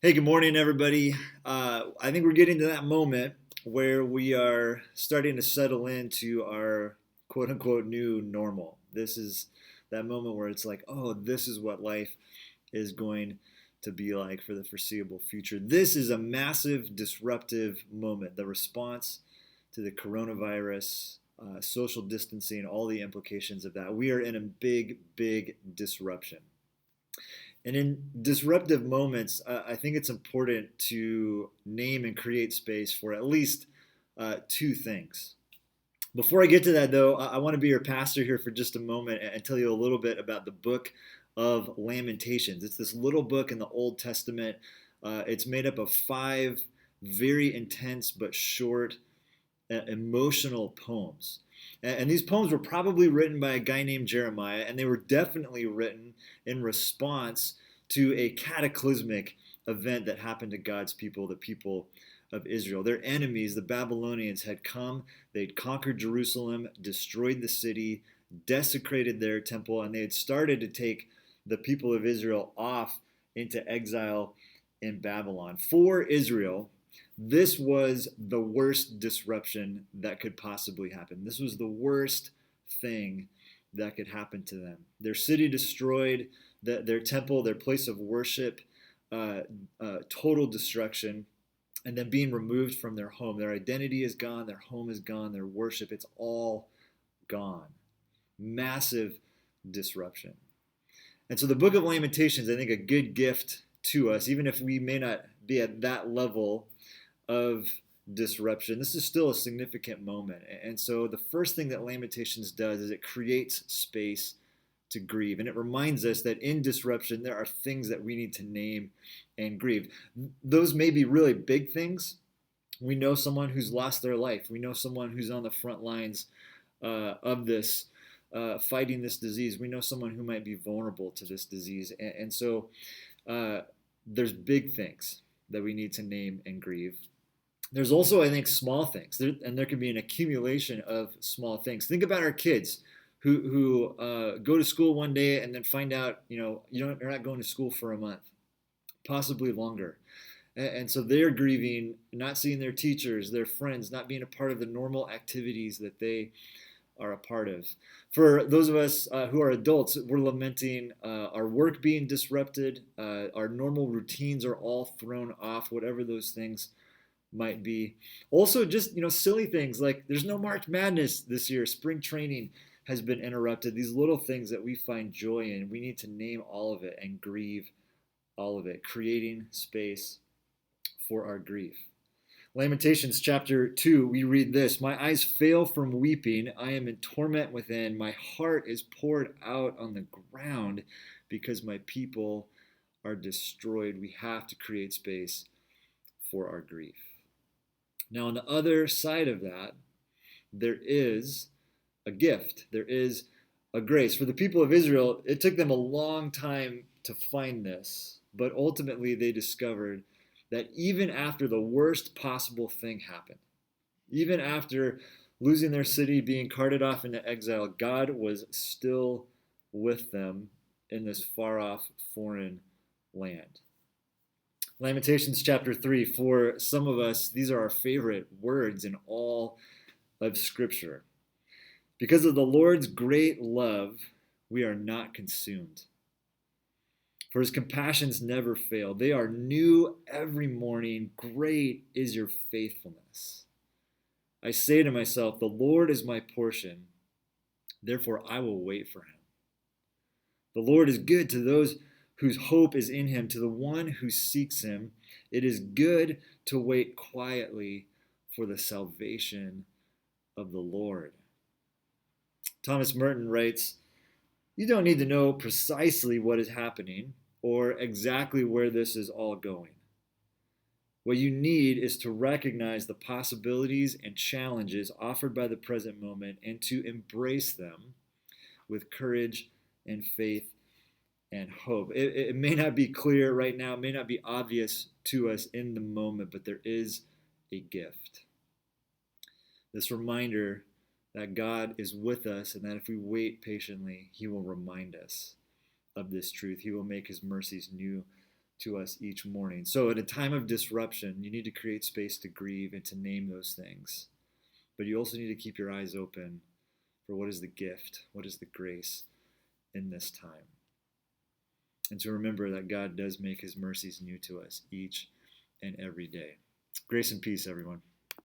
Hey, good morning, everybody. I think we're getting to that moment where we are starting to settle into our quote unquote new normal. This is that moment where it's like, oh, this is what life is going to be like for the foreseeable future. This is a massive disruptive moment. The response to the coronavirus, social distancing, all the implications of that. We are in a big, big disruption. And in disruptive moments, I think it's important to name and create space for at least two things. Before I get to that, though, I want to be your pastor here for just a moment and tell you a little bit about the book of Lamentations. It's this little book in the Old Testament. It's made up of five very intense but short emotional poems. And these poems were probably written by a guy named Jeremiah, and they were definitely written in response to a cataclysmic event that happened to God's people, the people of Israel. Their enemies, the Babylonians, had come, they'd conquered Jerusalem, destroyed the city, desecrated their temple, and they had started to take the people of Israel off into exile in Babylon. For Israel, this was the worst disruption that could possibly happen. This was the worst thing that could happen to them. Their city destroyed, their temple, their place of worship, total destruction, and then being removed from their home. Their identity is gone, their home is gone, their worship, it's all gone. Massive disruption. And so the book of Lamentations, I think, a good gift to us, even if we may not be at that level of disruption. This is still a significant moment. And so the first thing that Lamentations does is it creates space to grieve. And it reminds us that in disruption, there are things that we need to name and grieve. Those may be really big things. We know someone who's lost their life. We know someone who's on the front lines of this, fighting this disease. We know someone who might be vulnerable to this disease. And so there's big things that we need to name and grieve. There's also, I think, small things, and there can be an accumulation of small things. Think about our kids who go to school one day and then find out, you're not going to school for a month, possibly longer. And so they're grieving, not seeing their teachers, their friends, not being a part of the normal activities that they are a part of. For those of us who are adults, we're lamenting our work being disrupted, our normal routines are all thrown off, whatever those things might be. Also, just silly things like there's no March Madness this year. Spring training has been interrupted. These little things that we find joy in, we need to name all of it and grieve all of it, creating space for our grief. Lamentations chapter 2, we read this: My eyes fail from weeping. I am in torment within. My heart is poured out on the ground because my people are destroyed. We have to create space for our grief. Now, on the other side of that, there is a gift. There is a grace. For the people of Israel, it took them a long time to find this, but ultimately they discovered that even after the worst possible thing happened, even after losing their city, being carted off into exile, God was still with them in this far off foreign land. Lamentations chapter 3, for some of us, these are our favorite words in all of Scripture. Because of the Lord's great love, we are not consumed. For his compassions never fail. They are new every morning. Great is your faithfulness. I say to myself, the Lord is my portion. Therefore, I will wait for him. The Lord is good to those whose hope is in him, to the one who seeks him. It is good to wait quietly for the salvation of the Lord. Thomas Merton writes, you don't need to know precisely what is happening or exactly where this is all going. What you need is to recognize the possibilities and challenges offered by the present moment and to embrace them with courage and faith and hope. It may not be clear right now, it may not be obvious to us in the moment, but there is a gift. This reminder that God is with us and that if we wait patiently, he will remind us of this truth. He will make his mercies new to us each morning. So at a time of disruption, you need to create space to grieve and to name those things. But you also need to keep your eyes open for what is the gift, what is the grace in this time. And to remember that God does make his mercies new to us each and every day. Grace and peace, everyone.